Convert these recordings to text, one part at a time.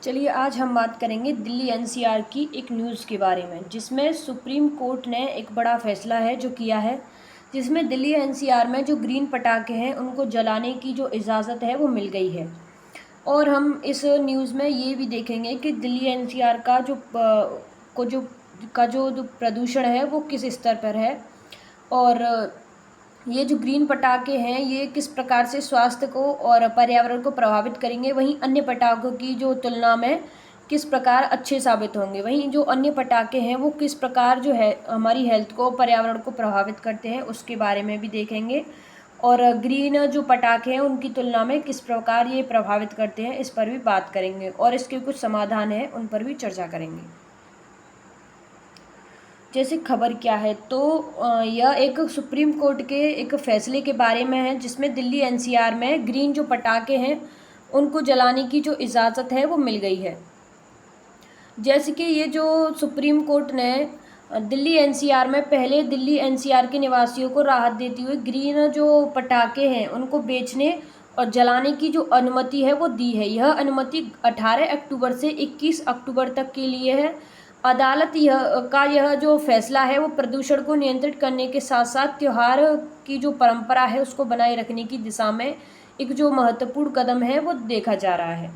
चलिए आज हम बात करेंगे दिल्ली एनसीआर की एक न्यूज़ के बारे में, जिसमें सुप्रीम कोर्ट ने एक बड़ा फैसला है जो किया है, जिसमें दिल्ली एनसीआर में जो ग्रीन पटाखे हैं उनको जलाने की जो इजाज़त है वो मिल गई है। और हम इस न्यूज़ में ये भी देखेंगे कि दिल्ली एनसीआर का जो प्रदूषण है वो किस स्तर पर है, और ये जो ग्रीन पटाखे हैं ये किस प्रकार से स्वास्थ्य को और पर्यावरण को प्रभावित करेंगे, वहीं अन्य पटाखों की जो तुलना में किस प्रकार अच्छे साबित होंगे। वहीं जो अन्य पटाखे हैं वो किस प्रकार जो है हमारी हेल्थ को, पर्यावरण को प्रभावित करते हैं, उसके बारे में भी देखेंगे। और ग्रीन जो पटाखे हैं उनकी तुलना में किस प्रकार ये प्रभावित करते हैं, इस पर भी बात करेंगे और इसके कुछ समाधान हैं उन पर भी चर्चा करेंगे। जैसे खबर क्या है, तो यह एक सुप्रीम कोर्ट के एक फैसले के बारे में है, जिसमें दिल्ली एनसीआर में ग्रीन जो पटाखे हैं उनको जलाने की जो इजाज़त है वो मिल गई है। जैसे कि ये जो सुप्रीम कोर्ट ने दिल्ली एनसीआर में पहले दिल्ली एनसीआर के निवासियों को राहत देती हुई ग्रीन जो पटाखे हैं उनको बेचने और जलाने की जो अनुमति है वो दी है। यह अनुमति 18 अक्टूबर से 21 अक्टूबर तक के लिए है। अदालत यह जो फैसला है वो प्रदूषण को नियंत्रित करने के साथ साथ त्यौहार की जो परंपरा है उसको बनाए रखने की दिशा में एक जो महत्वपूर्ण कदम है वो देखा जा रहा है।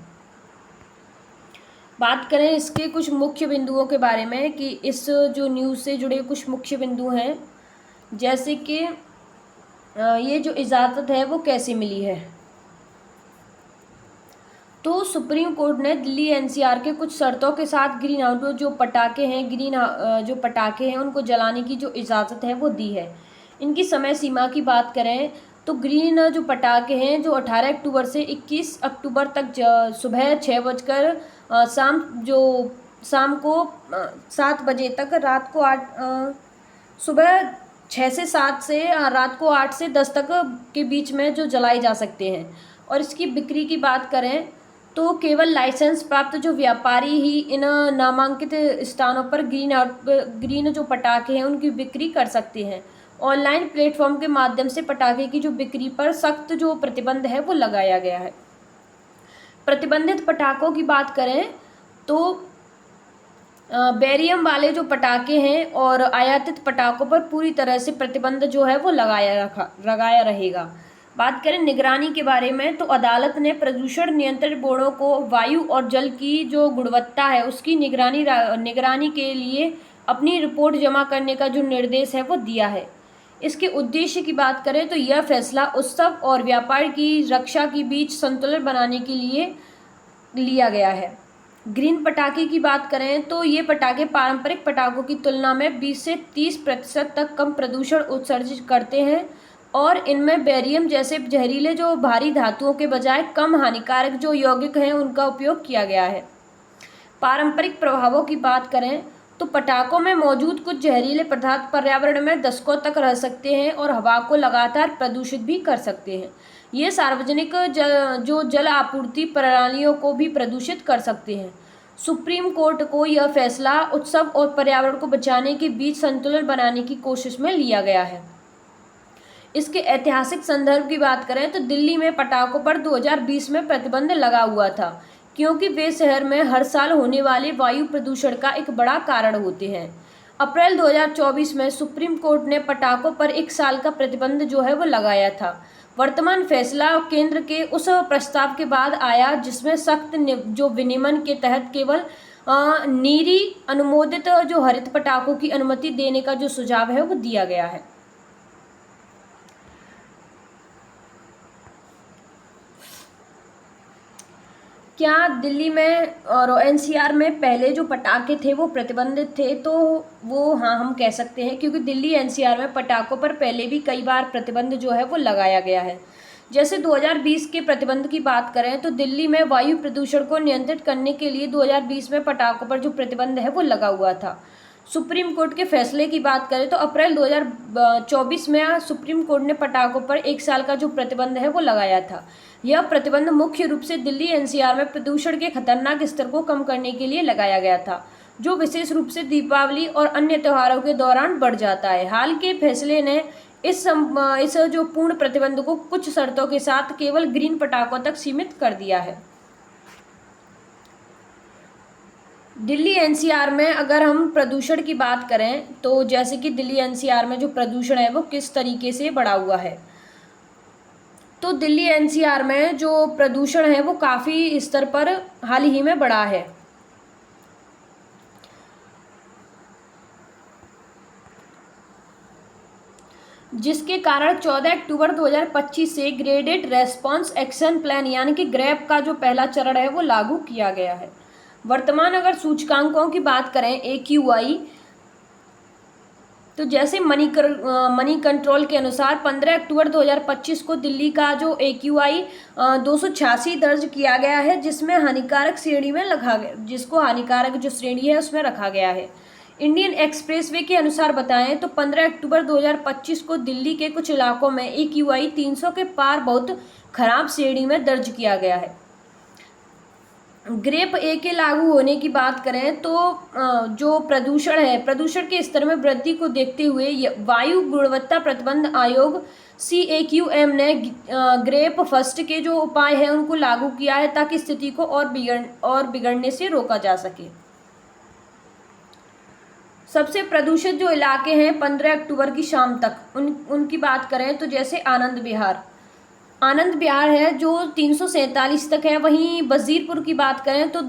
बात करें इसके कुछ मुख्य बिंदुओं के बारे में कि इस जो न्यूज़ से जुड़े कुछ मुख्य बिंदु हैं, जैसे कि ये जो इजाज़त है वो कैसे मिली है। तो सुप्रीम कोर्ट ने दिल्ली एनसीआर के कुछ शर्तों के साथ ग्रीन आउटडोर जो पटाखे हैं उनको जलाने की जो इजाज़त है वो दी है। इनकी समय सीमा की बात करें तो ग्रीन जो पटाखे हैं जो 18 अक्टूबर से 21 अक्टूबर तक सुबह 6 बजकर शाम को 7 बजे तक, रात को 8 सुबह 6 से 7 से रात को 8 से 10 तक के बीच में जो जलाए जा सकते हैं। और इसकी बिक्री की बात करें तो केवल लाइसेंस प्राप्त जो व्यापारी ही इन नामांकित स्थानों पर ग्रीन जो पटाखे हैं उनकी बिक्री कर सकते हैं। ऑनलाइन प्लेटफॉर्म के माध्यम से पटाखे की जो बिक्री पर सख्त जो प्रतिबंध है वो लगाया गया है। प्रतिबंधित पटाखों की बात करें तो बेरियम वाले जो पटाखे हैं और आयातित पटाखों पर पूरी तरह से प्रतिबंध जो है वो लगाया रहेगा। बात करें निगरानी के बारे में तो अदालत ने प्रदूषण नियंत्रण बोर्डों को वायु और जल की जो गुणवत्ता है उसकी निगरानी के लिए अपनी रिपोर्ट जमा करने का जो निर्देश है वो दिया है। इसके उद्देश्य की बात करें तो यह फैसला उत्सव और व्यापार की रक्षा के बीच संतुलन बनाने के लिए लिया गया है। ग्रीन पटाखे की बात करें तो ये पटाखे पारंपरिक पटाखों की तुलना में 20 से 30% तक कम प्रदूषण उत्सर्जित करते हैं और इनमें बेरियम जैसे जहरीले जो भारी धातुओं के बजाय कम हानिकारक जो यौगिक हैं उनका उपयोग किया गया है। पारंपरिक प्रभावों की बात करें तो पटाखों में मौजूद कुछ जहरीले पदार्थ पर्यावरण में दशकों तक रह सकते हैं और हवा को लगातार प्रदूषित भी कर सकते हैं। ये सार्वजनिक जल आपूर्ति प्रणालियों को भी प्रदूषित कर सकते हैं। सुप्रीम कोर्ट को यह फैसला उत्सव और पर्यावरण को बचाने के बीच संतुलन बनाने की कोशिश में लिया गया है। इसके ऐतिहासिक संदर्भ की बात करें तो दिल्ली में पटाखों पर 2020 में प्रतिबंध लगा हुआ था, क्योंकि वे शहर में हर साल होने वाले वायु प्रदूषण का एक बड़ा कारण होते हैं। अप्रैल 2024 में सुप्रीम कोर्ट ने पटाखों पर 1 साल का प्रतिबंध जो है वो लगाया था। वर्तमान फैसला केंद्र के उस प्रस्ताव के बाद आया जिसमें सख्त जो विनियमन के तहत केवल नीरी अनुमोदित जो हरित पटाखों की अनुमति देने का जो सुझाव है वो दिया गया है। क्या दिल्ली में और एनसीआर में पहले जो पटाखे थे वो प्रतिबंधित थे, तो वो हाँ हम कह सकते हैं, क्योंकि दिल्ली एनसीआर में पटाखों पर पहले भी कई बार प्रतिबंध जो है वो लगाया गया है। जैसे 2020 के प्रतिबंध की बात करें तो दिल्ली में वायु प्रदूषण को नियंत्रित करने के लिए 2020 में पटाखों पर जो प्रतिबंध है वो लगा हुआ था। सुप्रीम कोर्ट के फैसले की बात करें तो अप्रैल 2024 में सुप्रीम कोर्ट ने पटाखों पर 1 साल का जो प्रतिबंध है वो लगाया था। यह प्रतिबंध मुख्य रूप से दिल्ली एनसीआर में प्रदूषण के खतरनाक स्तर को कम करने के लिए लगाया गया था, जो विशेष रूप से दीपावली और अन्य त्योहारों के दौरान बढ़ जाता है। हाल के फैसले ने इस जो पूर्ण प्रतिबंध को कुछ शर्तों के साथ केवल ग्रीन पटाखों तक सीमित कर दिया है। दिल्ली एनसीआर में अगर हम प्रदूषण की बात करें तो जैसे कि दिल्ली एनसीआर में जो प्रदूषण है वो किस तरीके से बढ़ा हुआ है, तो दिल्ली एनसीआर में जो प्रदूषण है वो काफ़ी स्तर पर हाल ही में बढ़ा है, जिसके कारण 14 अक्टूबर 2025 से ग्रेडेड रेस्पॉन्स एक्शन प्लान यानी कि ग्रैप का जो पहला चरण है वो लागू किया गया है। वर्तमान अगर सूचकांकों की बात करें AQI, तो जैसे मनी कंट्रोल के अनुसार 15 अक्टूबर 2025 को दिल्ली का जो AQI 286 दर्ज किया गया है, जिसमें हानिकारक श्रेणी में रखा गया, जिसको हानिकारक जो श्रेणी है उसमें रखा गया है। इंडियन एक्सप्रेसवे के अनुसार बताएं तो 15 अक्टूबर 2025 को दिल्ली के कुछ इलाकों में AQI 300 के पार बहुत खराब श्रेणी में दर्ज किया गया है। ग्रेप ए के लागू होने की बात करें तो जो प्रदूषण है, प्रदूषण के स्तर में वृद्धि को देखते हुए वायु गुणवत्ता प्रतिबंध आयोग CAQM ने ग्रेप फर्स्ट के जो उपाय हैं उनको लागू किया है ताकि स्थिति को और बिगड़ने से रोका जा सके। सबसे प्रदूषित जो इलाके हैं 15 अक्टूबर की शाम तक उनकी बात करें तो जैसे आनंद विहार है जो 347 तक है, वहीं वजीरपुर की बात करें तो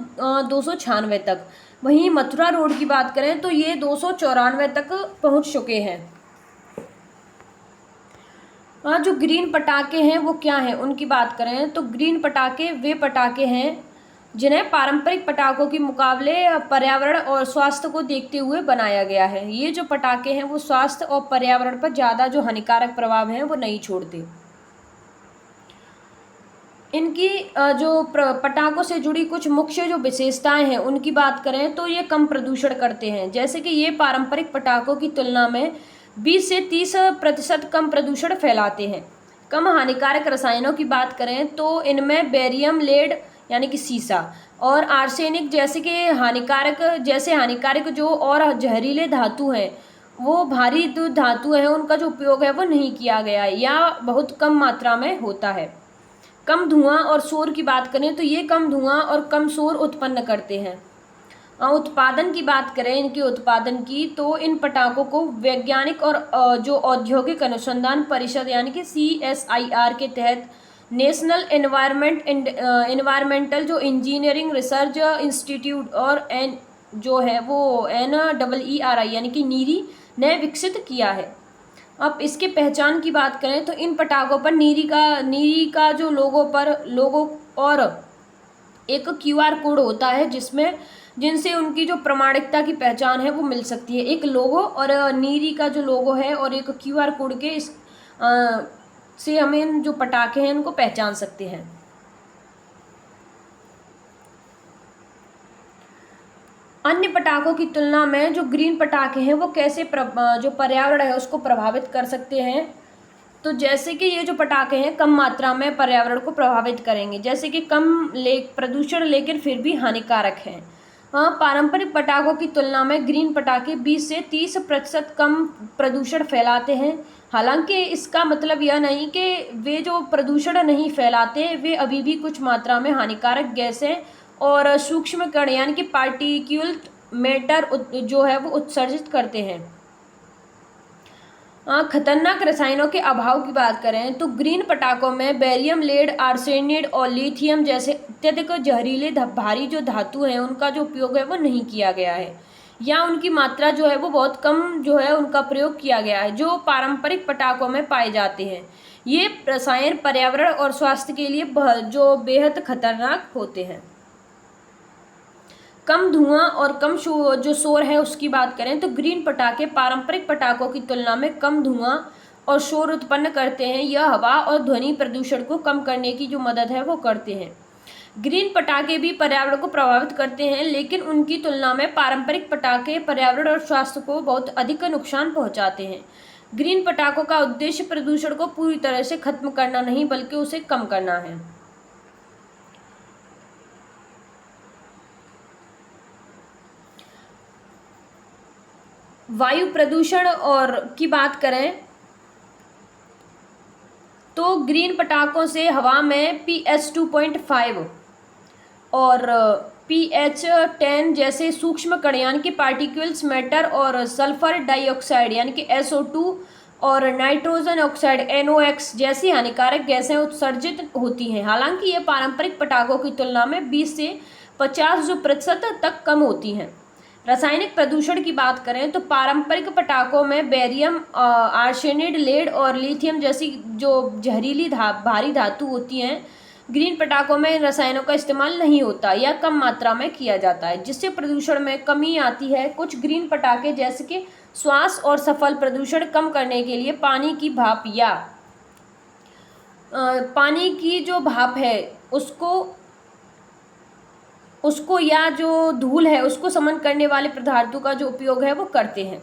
296 तक, वहीं मथुरा रोड की बात करें तो ये 294 तक पहुंच चुके हैं। जो ग्रीन पटाखे हैं वो क्या हैं उनकी बात करें तो ग्रीन पटाखे वे पटाखे हैं जिन्हें पारंपरिक पटाखों के मुकाबले पर्यावरण और स्वास्थ्य को देखते हुए बनाया गया है। ये जो पटाखे हैं वो स्वास्थ्य और पर्यावरण पर ज़्यादा जो हानिकारक प्रभाव हैं वो नहीं छोड़ते। इनकी जो पटाखों से जुड़ी कुछ मुख्य जो विशेषताएं हैं उनकी बात करें तो ये कम प्रदूषण करते हैं, जैसे कि ये पारंपरिक पटाखों की तुलना में 20 से 30% कम प्रदूषण फैलाते हैं। कम हानिकारक रसायनों की बात करें तो इनमें बेरियम, लेड यानी कि सीसा और आर्सेनिक जैसे हानिकारक जो और जहरीले धातु हैं, वो भारी जो धातु हैं उनका जो उपयोग है वो नहीं किया गया है या बहुत कम मात्रा में होता है। कम धुआं और शोर की बात करें तो ये कम धुआं और कम शोर उत्पन्न करते हैं। उत्पादन की बात करें इनके उत्पादन की तो इन पटाखों को वैज्ञानिक और जो औद्योगिक अनुसंधान परिषद यानी कि CSIR के तहत नेशनल एनवायरमेंटल जो इंजीनियरिंग रिसर्च इंस्टीट्यूट और जो है वो NEERI यानी कि नीरी ने विकसित किया है। अब इसके पहचान की बात करें तो इन पटाखों पर नीरी का जो लोगो और एक QR कोड होता है जिनसे उनकी जो प्रमाणिकता की पहचान है वो मिल सकती है। एक लोगो और नीरी का जो लोगो है और एक QR कोड के से हमें इन जो पटाखे हैं उनको पहचान सकते हैं। अन्य पटाखों की तुलना में जो ग्रीन पटाखे हैं वो कैसे जो पर्यावरण है उसको प्रभावित कर सकते हैं, तो जैसे कि ये जो पटाखे हैं कम मात्रा में पर्यावरण को प्रभावित करेंगे, जैसे कि कम प्रदूषण लेकिन फिर भी हानिकारक हैं। पारंपरिक पटाखों की तुलना में ग्रीन पटाखे 20 से 30% कम प्रदूषण फैलाते हैं। हालांकि इसका मतलब यह नहीं कि वे जो प्रदूषण नहीं फैलाते, वे अभी भी कुछ मात्रा में हानिकारक गैसें और सूक्ष्म कण यानी कि पार्टिक्यूल्ड मैटर जो है वो उत्सर्जित करते हैं। खतरनाक रसायनों के अभाव की बात करें तो ग्रीन पटाखों में बेरियम, लेड, आर्सेनिड और लिथियम जैसे अत्यधिक जहरीले भारी जो धातु हैं उनका जो उपयोग है वो नहीं किया गया है या उनकी मात्रा जो है वो बहुत कम जो है उनका प्रयोग किया गया है जो पारंपरिक पटाखों में पाए जाते हैं। ये रसायन पर्यावरण और स्वास्थ्य के लिए जो बेहद खतरनाक होते हैं। कम धुआं और कम जो शोर है उसकी बात करें तो ग्रीन पटाखे पारंपरिक पटाखों की तुलना में कम धुआं और शोर उत्पन्न करते हैं। यह हवा और ध्वनि प्रदूषण को कम करने की जो मदद है वो करते हैं। ग्रीन पटाखे भी पर्यावरण को प्रभावित करते हैं, लेकिन उनकी तुलना में पारंपरिक पटाखे पर्यावरण और स्वास्थ्य को बहुत अधिक नुकसान पहुंचाते हैं। ग्रीन पटाखों का उद्देश्य प्रदूषण को पूरी तरह से खत्म करना नहीं बल्कि उसे कम करना है। वायु प्रदूषण और की बात करें तो ग्रीन पटाखों से हवा में PM 2.5 और pH10 जैसे सूक्ष्म कण यानी कि पार्टिकल्स मैटर और सल्फर डाइऑक्साइड यानी कि SO2 और नाइट्रोजन ऑक्साइड NOx जैसी हानिकारक गैसें उत्सर्जित होती हैं। हालांकि ये पारंपरिक पटाखों की तुलना में 20 से 50% तक कम होती हैं। रासायनिक प्रदूषण की बात करें तो पारंपरिक पटाखों में बेरियम, आर्सेनाइड, लेड और लिथियम जैसी जो जहरीली भारी धातु होती हैं। ग्रीन पटाखों में इन रसायनों का इस्तेमाल नहीं होता या कम मात्रा में किया जाता है, जिससे प्रदूषण में कमी आती है। कुछ ग्रीन पटाखे जैसे कि श्वास और सफल प्रदूषण कम करने के लिए पानी की भाप या पानी की जो भाप है उसको या जो धूल है उसको समन करने वाले पदार्थों का जो उपयोग है वो करते हैं।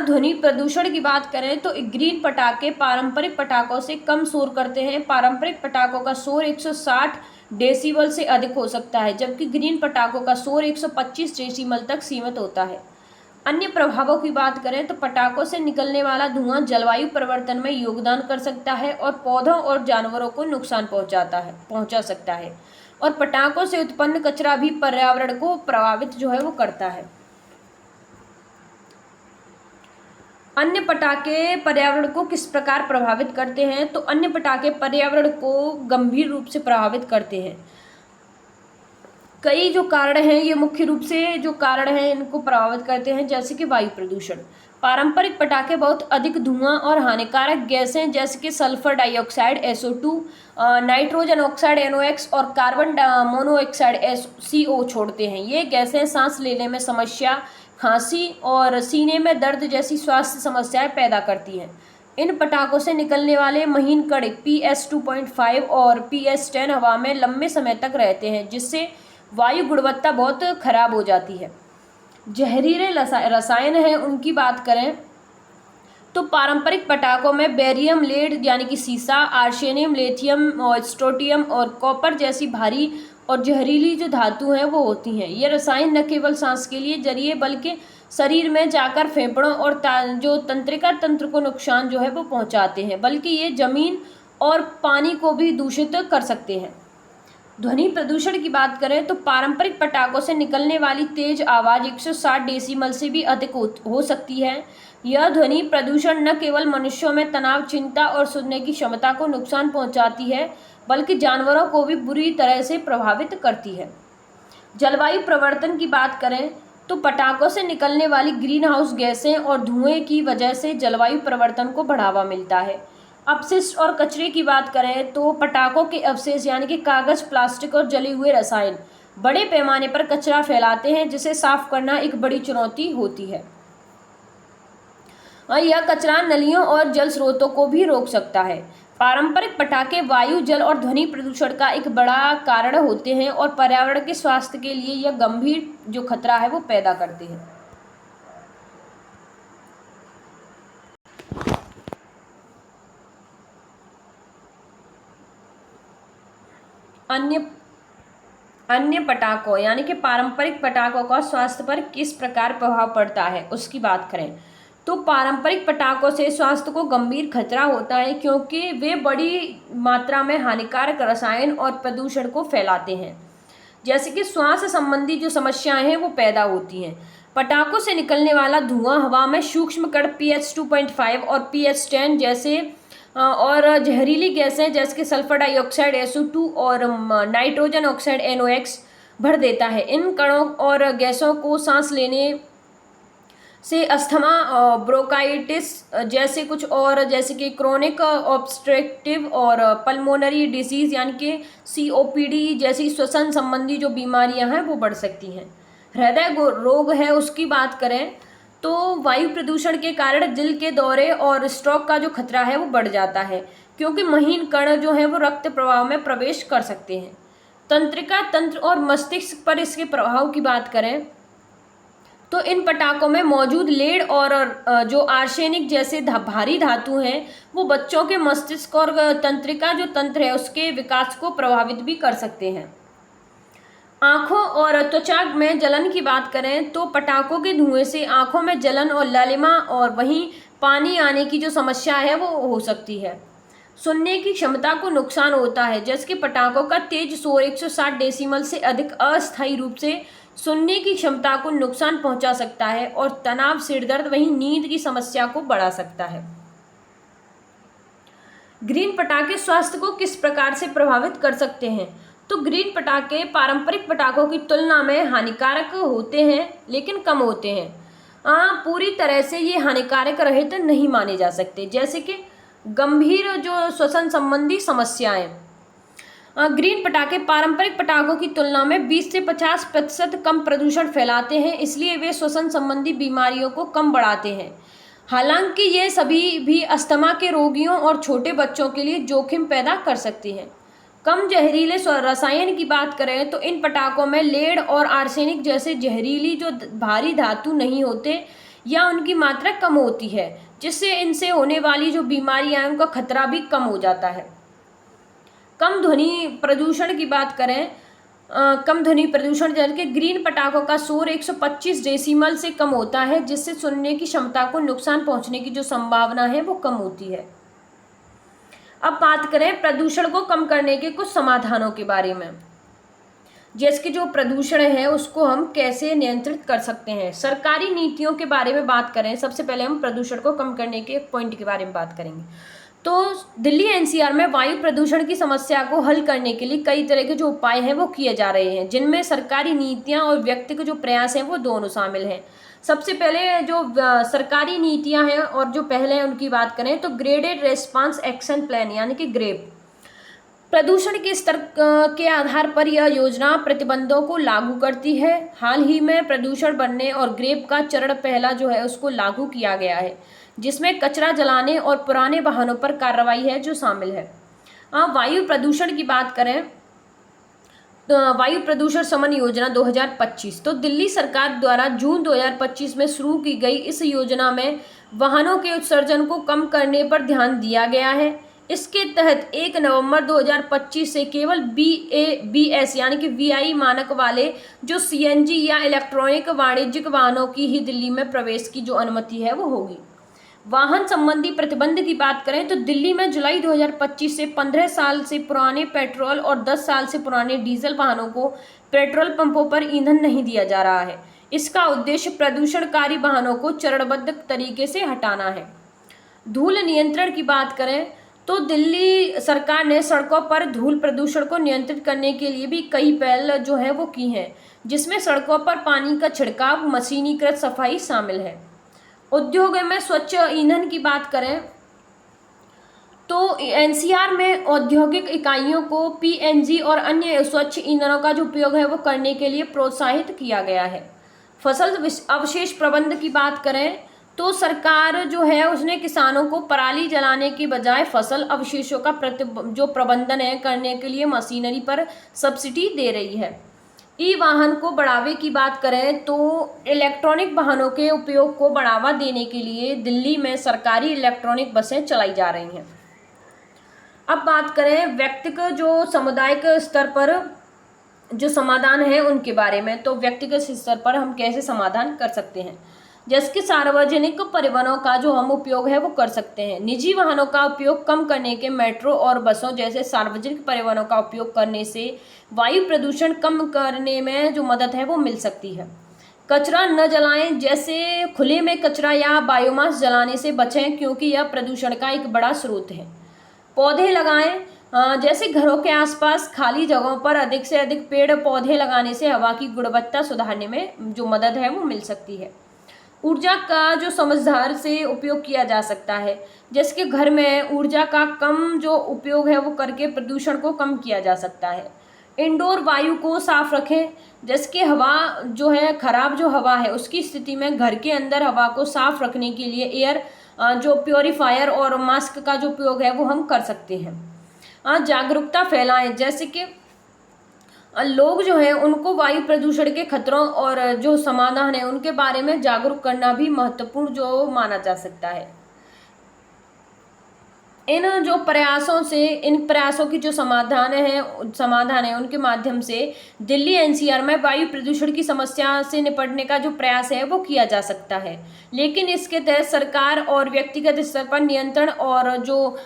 ध्वनि प्रदूषण की बात करें तो ग्रीन पटाखे पारंपरिक पटाखों से कम शोर करते हैं। पारंपरिक पटाखों का शोर 160 डेसिबल से अधिक हो सकता है, जबकि ग्रीन पटाखों का शोर 125 डेसिबल तक सीमित होता है। अन्य प्रभावों की बात करें तो पटाखों से निकलने वाला धुआं जलवायु परिवर्तन में योगदान कर सकता है और पौधों और जानवरों को नुकसान पहुंचा सकता है। और पटाखों से उत्पन्न कचरा भी पर्यावरण को प्रभावित जो है वो करता है। अन्य पटाखे पर्यावरण को किस प्रकार प्रभावित करते हैं? तो अन्य पटाखे पर्यावरण को गंभीर रूप से प्रभावित करते हैं। कई जो कारण हैं, ये मुख्य रूप से जो कारण हैं इनको प्रभावित करते हैं, जैसे कि वायु प्रदूषण। पारंपरिक पटाखे बहुत अधिक धुआं और हानिकारक गैसें जैसे कि sulphur dioxide SO2, nitrogen oxide NOx और कार्बन मोनोऑक्साइड CO छोड़ते हैं। ये गैसें सांस लेने में समस्या, खांसी और सीने में दर्द जैसी स्वास्थ्य समस्याएं पैदा करती हैं। इन पटाखों से निकलने वाले महीन कण PS2.5 और PS10 हवा में लंबे समय तक रहते हैं, जिससे वायु गुणवत्ता बहुत खराब हो जाती है। जहरीले रसायन हैं उनकी बात करें तो पारंपरिक पटाखों में बेरियम, लेड यानी कि सीसा, आर्सेनियम, लिथियम और स्ट्रोंटियम और कॉपर जैसी भारी और जहरीली जो धातु हैं वो होती हैं। ये रसायन न केवल सांस के लिए जरिए बल्कि शरीर में जाकर फेफड़ों और जो तंत्रिका तंत्र को नुकसान जो है वो पहुंचाते हैं, बल्कि ये जमीन और पानी को भी दूषित कर सकते हैं। ध्वनि प्रदूषण की बात करें तो पारंपरिक पटाखों से निकलने वाली तेज आवाज़ 160 डेसिबल से भी अधिक हो सकती है। यह ध्वनि प्रदूषण न केवल मनुष्यों में तनाव, चिंता और सुनने की क्षमता को नुकसान पहुंचाती है, बल्कि जानवरों को भी बुरी तरह से प्रभावित करती है। जलवायु परिवर्तन की बात करें तो पटाखों से निकलने वाली ग्रीन हाउस गैसें और धुएं की वजह से जलवायु परिवर्तन को बढ़ावा मिलता है। अपशिष्ट और कचरे की बात करें तो पटाखों के अवशेष यानी कि कागज, प्लास्टिक और जले हुए रसायन बड़े पैमाने पर कचरा फैलाते हैं, जिसे साफ करना एक बड़ी चुनौती होती है। यह कचरा नलियों और जल स्रोतों को भी रोक सकता है। पारंपरिक पटाखे वायु, जल और ध्वनि प्रदूषण का एक बड़ा कारण होते हैं और पर्यावरण के स्वास्थ्य के लिए यह गंभीर जो खतरा है वो पैदा करते हैं। अन्य पटाखों यानी कि पारंपरिक पटाखों का स्वास्थ्य पर किस प्रकार प्रभाव पड़ता है उसकी बात करें तो पारंपरिक पटाखों से स्वास्थ्य को गंभीर खतरा होता है, क्योंकि वे बड़ी मात्रा में हानिकारक रसायन और प्रदूषण को फैलाते हैं, जैसे कि श्वास संबंधी जो समस्याएं हैं वो पैदा होती हैं। पटाखों से निकलने वाला धुआं हवा में सूक्ष्म कण PS2.5 और PS10 जैसे और जहरीली गैसें जैसे कि सल्फर डाइऑक्साइड SO2 और नाइट्रोजन ऑक्साइड NOx भर देता है। इन कणों और गैसों को सांस लेने से अस्थमा, ब्रोंकाइटिस जैसे कुछ और जैसे कि क्रोनिक ऑब्स्ट्रक्टिव और पल्मोनरी डिजीज़ यानी कि COPD जैसी श्वसन संबंधी जो बीमारियां हैं वो बढ़ सकती हैं। हृदय रोग है उसकी बात करें तो वायु प्रदूषण के कारण दिल के दौरे और स्ट्रोक का जो खतरा है वो बढ़ जाता है, क्योंकि महीन कण जो है वो रक्त प्रवाह में प्रवेश कर सकते हैं। तंत्रिका तंत्र और मस्तिष्क पर इसके प्रभाव की बात करें तो इन पटाखों में मौजूद लेड और जो आर्सेनिक जैसे भारी धातु हैं वो बच्चों के मस्तिष्क और तंत्रिका जो तंत्र है उसके विकास को प्रभावित भी कर सकते हैं। आँखों और त्वचा में जलन की बात करें तो पटाखों के धुएं से आँखों में जलन और लालिमा और वहीं पानी आने की जो समस्या है वो हो सकती है। सुनने की क्षमता को नुकसान होता है, जैसे कि पटाखों का तेज शोर 160 डेसिबल से अधिक अस्थायी रूप से सुनने की क्षमता को नुकसान पहुंचा सकता है और तनाव, सिरदर्द, वहीं नींद की समस्या को बढ़ा सकता है। ग्रीन पटाखे स्वास्थ्य को किस प्रकार से प्रभावित कर सकते हैं? तो ग्रीन पटाखे पारंपरिक पटाखों की तुलना में हानिकारक होते हैं, लेकिन कम होते हैं। पूरी तरह से ये हानिकारक रहित नहीं माने जा सकते, जैसे कि गंभीर जो श्वसन संबंधी समस्याएं। ग्रीन पटाखे पारंपरिक पटाखों की तुलना में 20 से 50% कम प्रदूषण फैलाते हैं, इसलिए वे श्वसन संबंधी बीमारियों को कम बढ़ाते हैं। हालांकि ये सभी भी अस्थमा के रोगियों और छोटे बच्चों के लिए जोखिम पैदा कर सकती हैं। कम जहरीले रसायन की बात करें तो इन पटाखों में लेड और आर्सेनिक जैसे जहरीली जो भारी धातु नहीं होते या उनकी मात्रा कम होती है, जिससे इनसे होने वाली जो बीमारियां हैं उनका खतरा भी कम हो जाता है। कम ध्वनि प्रदूषण की बात करें, कम ध्वनि प्रदूषण जबकि ग्रीन पटाखों का शोर 125 डेसिबल से कम होता है, जिससे सुनने की क्षमता को नुकसान पहुंचने की जो संभावना है वो कम होती है। अब बात करें प्रदूषण को कम करने के कुछ समाधानों के बारे में, जैसे कि जो प्रदूषण है उसको हम कैसे नियंत्रित कर सकते हैं। सरकारी नीतियों के बारे में बात करें, सबसे पहले हम प्रदूषण को कम करने के पॉइंट के बारे में बात करेंगे। तो दिल्ली एनसीआर में वायु प्रदूषण की समस्या को हल करने के लिए कई तरह के जो उपाय हैं वो किए जा रहे हैं, जिनमें सरकारी नीतियां और व्यक्तिगत जो प्रयास हैं वो दोनों शामिल हैं। सबसे पहले जो सरकारी नीतियां हैं और जो पहले हैं उनकी बात करें तो ग्रेडेड रेस्पॉन्स एक्शन प्लान यानी कि ग्रेप। प्रदूषण के स्तर के आधार पर यह योजना प्रतिबंधों को लागू करती है। हाल ही में प्रदूषण बढ़ने और ग्रेप का चरण पहला जो है उसको लागू किया गया है, जिसमें कचरा जलाने और पुराने वाहनों पर कार्रवाई है जो शामिल है। वायु प्रदूषण की बात करें तो वायु प्रदूषण शमन योजना 2025, तो दिल्ली सरकार द्वारा जून 2025 में शुरू की गई इस योजना में वाहनों के उत्सर्जन को कम करने पर ध्यान दिया गया है। इसके तहत 1 नवंबर 2025 से केवल BABS यानी कि VI मानक वाले जो CNG या इलेक्ट्रॉनिक वाणिज्यिक वाहनों की ही दिल्ली में प्रवेश की जो अनुमति है वो होगी। वाहन संबंधी प्रतिबंध की बात करें तो दिल्ली में जुलाई 2025 से 15 साल से पुराने पेट्रोल और 10 साल से पुराने डीजल वाहनों को पेट्रोल पंपों पर ईंधन नहीं दिया जा रहा है। इसका उद्देश्य प्रदूषणकारी वाहनों को चरणबद्ध तरीके से हटाना है। धूल नियंत्रण की बात करें तो दिल्ली सरकार ने सड़कों पर धूल प्रदूषण को नियंत्रित करने के लिए भी कई पहल जो है वो की हैं, जिसमें सड़कों पर पानी का छिड़काव, मशीनीकृत सफाई शामिल है। उद्योग में स्वच्छ ईंधन की बात करें तो एनसीआर में औद्योगिक इकाइयों को PNG और अन्य स्वच्छ ईंधनों का जो उपयोग है वो करने के लिए प्रोत्साहित किया गया है। फसल अवशेष प्रबंधन की बात करें तो सरकार जो है उसने किसानों को पराली जलाने की बजाय फसल अवशेषों का जो प्रबंधन है करने के लिए मशीनरी पर सब्सिडी दे रही है। ई वाहन को बढ़ावे की बात करें तो इलेक्ट्रॉनिक वाहनों के उपयोग को बढ़ावा देने के लिए दिल्ली में सरकारी इलेक्ट्रॉनिक बसें चलाई जा रही हैं। अब बात करें व्यक्तिगत जो सामुदायिक स्तर पर जो समाधान है उनके बारे में, तो व्यक्तिगत स्तर पर हम कैसे समाधान कर सकते हैं, जैसे कि सार्वजनिक परिवहनों का जो हम उपयोग है वो कर सकते हैं। निजी वाहनों का उपयोग कम करने के मेट्रो और बसों जैसे सार्वजनिक परिवहनों का उपयोग करने से वायु प्रदूषण कम करने में जो मदद है वो मिल सकती है। कचरा न जलाएं, जैसे खुले में कचरा या बायोमास जलाने से बचें क्योंकि यह प्रदूषण का एक बड़ा स्रोत है। पौधे लगाएं, जैसे घरों के आसपास खाली जगहों पर अधिक से अधिक पेड़ पौधे लगाने से हवा की गुणवत्ता सुधारने में जो मदद है वो मिल सकती है। ऊर्जा का जो समझदार से उपयोग किया जा सकता है, जैसे कि घर में ऊर्जा का कम जो उपयोग है वो करके प्रदूषण को कम किया जा सकता है। इंडोर वायु को साफ रखें, जैसे कि हवा जो है खराब जो हवा है उसकी स्थिति में घर के अंदर हवा को साफ रखने के लिए एयर जो प्योरीफायर और मास्क का जो उपयोग है वो हम कर सकते हैं। जागरूकता फैलाएं, जैसे कि लोग जो है उनको वायु प्रदूषण के खतरों और जो समाधान है उनके बारे में जागरूक करना भी महत्वपूर्ण जो माना जा सकता है। इन जो प्रयासों से इन प्रयासों की जो समाधान है उनके माध्यम से दिल्ली एनसीआर में वायु प्रदूषण की समस्या से निपटने का जो प्रयास है वो किया जा सकता है, लेकिन इसके तहत सरकार और व्यक्तिगत स्तर पर नियंत्रण और जो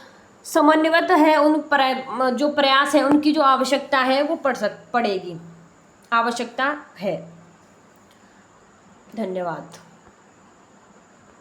समन्वित है उन जो प्रयास है उनकी जो आवश्यकता है वो पड़ेगी, आवश्यकता है। धन्यवाद।